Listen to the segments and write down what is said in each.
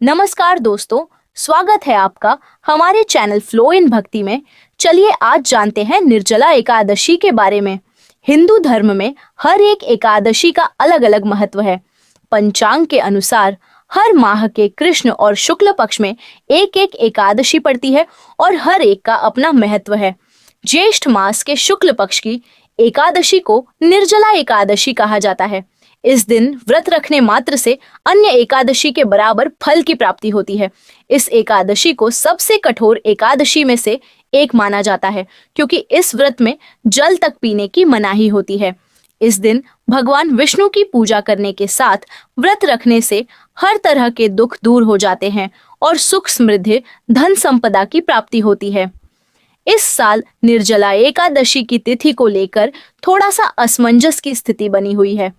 नमस्कार दोस्तों, स्वागत है आपका हमारे चैनल फ्लो इन भक्ति में। चलिए आज जानते हैं निर्जला एकादशी के बारे में। हिंदू धर्म में हर एक एकादशी का अलग अलग महत्व है। पंचांग के अनुसार हर माह के कृष्ण और शुक्ल पक्ष में एक एक एकादशी पड़ती है और हर एक का अपना महत्व है। ज्येष्ठ मास के शुक्ल पक्ष की एकादशी को निर्जला एकादशी कहा जाता है। इस दिन व्रत रखने मात्र से अन्य एकादशी के बराबर फल की प्राप्ति होती है। इस एकादशी को सबसे कठोर एकादशी में से एक माना जाता है, क्योंकि इस व्रत में जल तक पीने की मनाही होती है। इस दिन भगवान विष्णु की पूजा करने के साथ व्रत रखने से हर तरह के दुख दूर हो जाते हैं और सुख समृद्धि धन संपदा की प्राप्ति होती है। इस साल निर्जला एकादशी की तिथि को लेकर थोड़ा सा असमंजस की स्थिति बनी हुई है।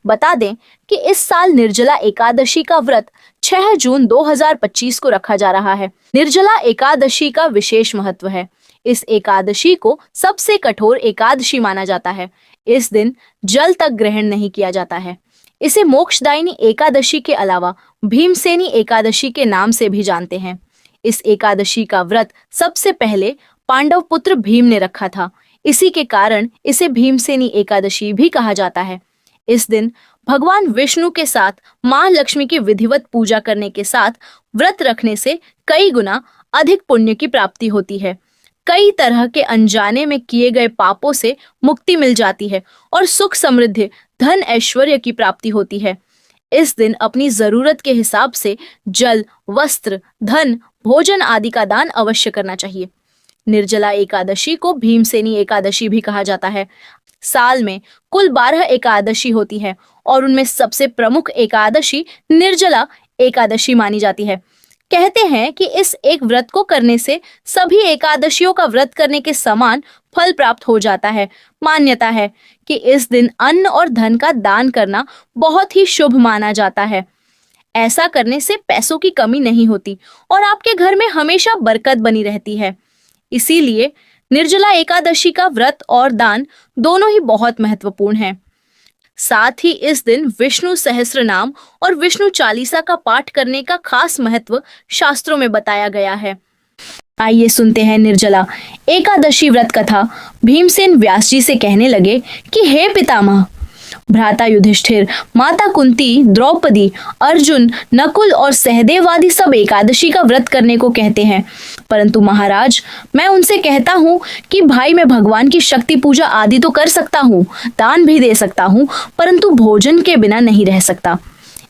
बता दें कि इस साल निर्जला एकादशी का व्रत 6 जून 2025 को रखा जा रहा है। निर्जला एकादशी का विशेष महत्व है। इस एकादशी को सबसे कठोर एकादशी माना जाता है। इस दिन जल तक ग्रहण नहीं किया जाता है। इसे मोक्षदायिनी एकादशी के अलावा भीमसेनी एकादशी के नाम से भी जानते हैं। इस एकादशी का व्रत सबसे पहले पांडव पुत्र भीम ने रखा था। इसी के कारण इसे भीमसेनी एकादशी भी कहा जाता है। इस दिन भगवान विष्णु के साथ मां लक्ष्मी की विधिवत पूजा करने के साथ व्रत रखने से कई गुना अधिक पुण्य की प्राप्ति होती है। कई तरह के अनजाने में किए गए पापों से मुक्ति मिल जाती है और सुख समृद्धि धन ऐश्वर्य की प्राप्ति होती है। इस दिन अपनी जरूरत के हिसाब से जल, वस्त्र, धन, भोजन आदि का दान अवश्य करना चाहिए। निर्जला एकादशी को भीमसेनी एकादशी भी कहा जाता है। साल में कुल 12 एकादशी होती है और उनमें सबसे प्रमुख एकादशी निर्जला एकादशी मानी जाती है। कहते हैं कि इस एक व्रत को करने से सभी एकादशियों का व्रत करने के समान फल प्राप्त हो जाता है। मान्यता है कि इस दिन अन्न और धन का दान करना बहुत ही शुभ माना जाता है। ऐसा करने से पैसों की कमी नहीं होती और आपके घर में हमेशा बरकत बनी रहती है। इसीलिए निर्जला एकादशी का व्रत और दान दोनों ही बहुत महत्वपूर्ण हैं। साथ ही इस दिन विष्णु सहस्त्र नाम और विष्णु चालीसा का पाठ करने का खास महत्व शास्त्रों में बताया गया है। आइए सुनते हैं निर्जला एकादशी व्रत कथा। भीमसेन व्यास जी से कहने लगे कि हे पितामह, भ्राता युधिष्ठिर, माता कुंती, द्रौपदी, अर्जुन, नकुल और सहदेव आदि सब एकादशी का व्रत करने को कहते हैं, परंतु महाराज मैं उनसे कहता हूँ कि भाई मैं भगवान की शक्ति पूजा आदि तो कर सकता हूँ, दान भी दे सकता हूँ, परंतु भोजन के बिना नहीं रह सकता।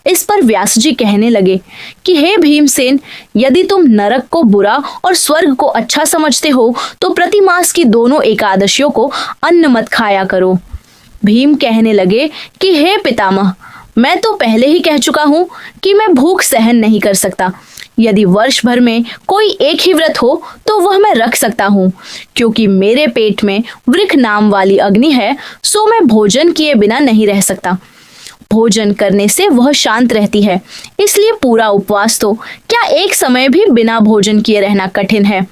इस पर व्यास जी कहने लगे कि हे भीमसेन, यदि तुम नरक को बुरा और स्वर्ग को अच्छा समझते हो तो प्रति मास की दोनों एकादशियों को अन्न मत खाया करो। भीम कहने लगे कि हे पितामह, मैं तो पहले ही कह चुका हूँ कि मैं भूख सहन नहीं कर सकता। यदि वर्ष भर में कोई एक ही व्रत हो तो वह मैं रख सकता हूँ, क्योंकि मेरे पेट में वृक्ष नाम वाली अग्नि है, सो मैं भोजन किए बिना नहीं रह सकता। भोजन करने से वह शांत रहती है, इसलिए पूरा उपवास तो क्या एक समय भी बिना भोजन किए रहना कठिन है।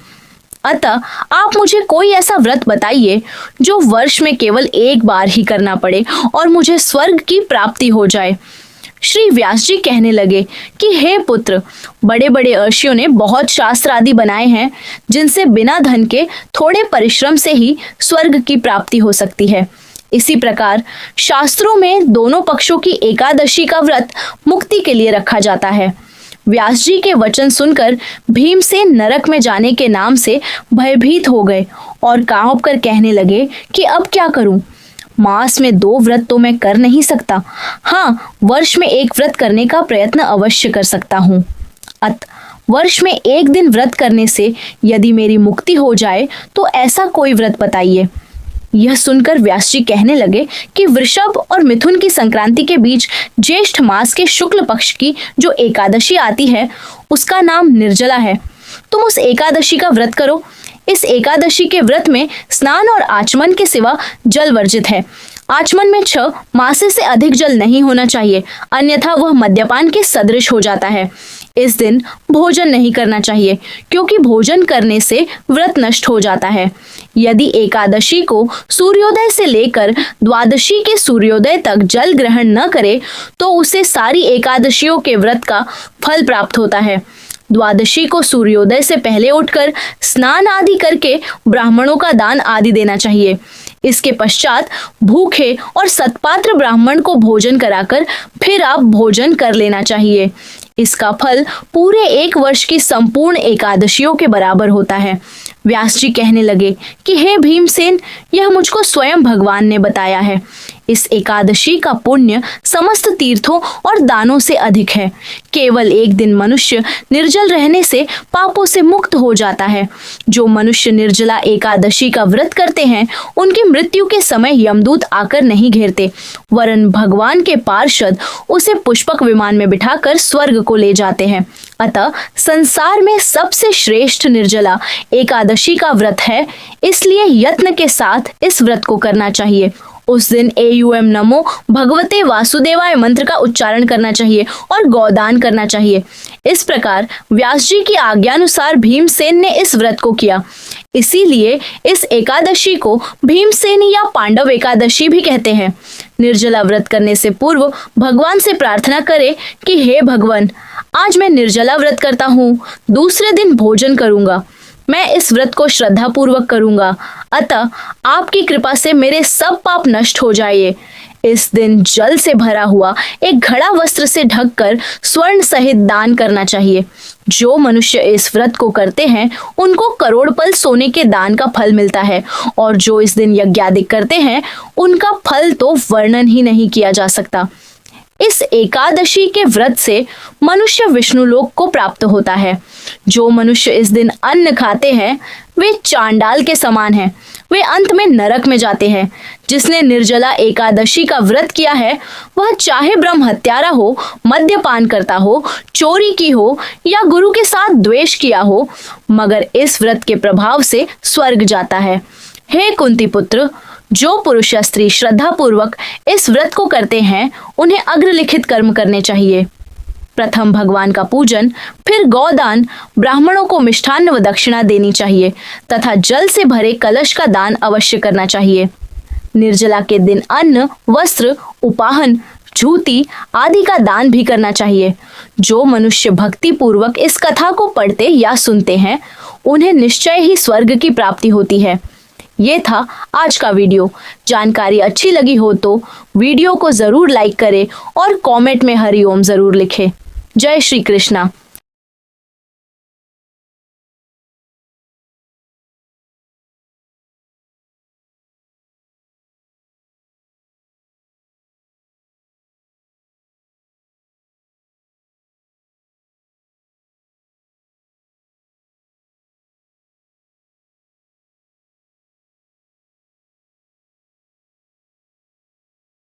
अतः आप मुझे कोई ऐसा व्रत बताइए जो वर्ष में केवल एक बार ही करना पड़े और मुझे स्वर्ग की प्राप्ति हो जाए। श्री व्यास जी कहने लगे कि हे पुत्र, बड़े बड़े ऋषियों ने बहुत शास्त्र आदि बनाए हैं जिनसे बिना धन के थोड़े परिश्रम से ही स्वर्ग की प्राप्ति हो सकती है। इसी प्रकार शास्त्रों में दोनों पक्षों की एकादशी का व्रत मुक्ति के लिए रखा जाता है। व्यास जी के वचन सुनकर भीमसेन नरक में जाने के नाम से भयभीत हो गए और कांप कर कहने लगे कि अब क्या करूं? मास में 2 व्रत तो मैं कर नहीं सकता। हाँ, वर्ष में एक व्रत करने का प्रयत्न अवश्य कर सकता हूँ। वर्ष में एक दिन व्रत करने से यदि मेरी मुक्ति हो जाए तो ऐसा कोई व्रत बताइए। यह सुनकर व्यास जी कहने लगे कि वृषभ और मिथुन की संक्रांति के बीच ज्येष्ठ मास के शुक्ल पक्ष की जो एकादशी आती है उसका नाम निर्जला है। तुम उस एकादशी का व्रत करो। इस एकादशी के व्रत में स्नान और आचमन के सिवा जल वर्जित है। आचमन में 6 मासे से अधिक जल नहीं होना चाहिए, अन्यथा वह मद्यपान के सदृश हो जाता है। इस दिन भोजन नहीं करना चाहिए क्योंकि भोजन करने से व्रत नष्ट हो जाता है। यदि एकादशी को सूर्योदय से लेकर द्वादशी के सूर्योदय तक जल ग्रहण न करे तो उसे सारी एकादशियों के व्रत का फल प्राप्त होता है। द्वादशी को सूर्योदय से पहले उठकर स्नान आदि करके ब्राह्मणों का दान आदि देना चाहिए। इसके पश्चात भूखे और सत्पात्र ब्राह्मण को भोजन कराकर फिर आप भोजन कर लेना चाहिए। इसका फल पूरे 1 वर्ष की संपूर्ण एकादशियों के बराबर होता है। व्यास जी कहने लगे कि हे भीमसेन, यह मुझको स्वयं भगवान ने बताया है। इस एकादशी का पुण्य समस्त तीर्थों और दानों से अधिक है। केवल एक दिन मनुष्य निर्जल रहने से पापों से मुक्त हो जाता है। जो मनुष्य निर्जला एकादशी का व्रत करते हैं उनकी मृत्यु के समय यमदूत आकर नहीं घेरते, वरन भगवान के पार्षद उसे पुष्पक विमान में बिठाकर स्वर्ग को ले जाते हैं। अतः संसार में सबसे श्रेष्ठ निर्जला एकादशी का व्रत है, इसलिए यत्न के साथ इस व्रत को करना चाहिए। उस दिन एयूएम नमो भगवते वासुदेवाय मंत्र का उच्चारण करना चाहिए और गौदान करना चाहिए। इस प्रकार व्यास जी की आज्ञानुसार भीमसेन ने इस व्रत को किया। इसीलिए इस एकादशी को भीमसेनी या पांडव एकादशी भी कहते हैं। निर्जला व्रत करने से पूर्व भगवान से प्रार्थना करें कि हे भगवान, आज मैं निर्जला व्रत करता हूँ, दूसरे दिन भोजन करूंगा। मैं इस व्रत को श्रद्धा पूर्वक करूंगा, अतः आपकी कृपा से मेरे सब पाप नष्ट हो जाए। इस दिन जल से भरा हुआ एक घड़ा वस्त्र से ढककर स्वर्ण सहित दान करना चाहिए। जो मनुष्य इस व्रत को करते हैं उनको करोड़पल सोने के दान का फल मिलता है, और जो इस दिन यज्ञादि करते हैं उनका फल तो वर्णन ही नहीं किया जा सकता। इस एकादशी के व्रत से मनुष्य विष्णु लोक को प्राप्त होता है। जो मनुष्य इस दिन अन्न खाते हैं वे चांडाल के समान हैं, वे अंत में नरक में जाते हैं। जिसने निर्जला एकादशी का व्रत किया है वह चाहे ब्रह्म हत्यारा हो, मद्यपान करता हो, चोरी की हो या गुरु के साथ द्वेष किया हो, मगर इस व्रत के प्रभाव से स्वर्ग जाता है। हे कुंती पुत्र, जो पुरुष या स्त्री श्रद्धा पूर्वक इस व्रत को करते हैं उन्हें अग्रलिखित कर्म करने चाहिए। प्रथम भगवान का पूजन, फिर गौदान, ब्राह्मणों को मिष्ठान्न व दक्षिणा देनी चाहिए तथा जल से भरे कलश का दान अवश्य करना चाहिए। निर्जला के दिन अन्न, वस्त्र, उपाहन, जूती आदि का दान भी करना चाहिए। जो मनुष्य भक्ति पूर्वक इस कथा को पढ़ते या सुनते हैं उन्हें निश्चय ही स्वर्ग की प्राप्ति होती है। ये था आज का वीडियो। जानकारी अच्छी लगी हो तो वीडियो को जरूर लाइक करें और कमेंट में हरि ओम जरूर लिखें। जय श्री कृष्णा।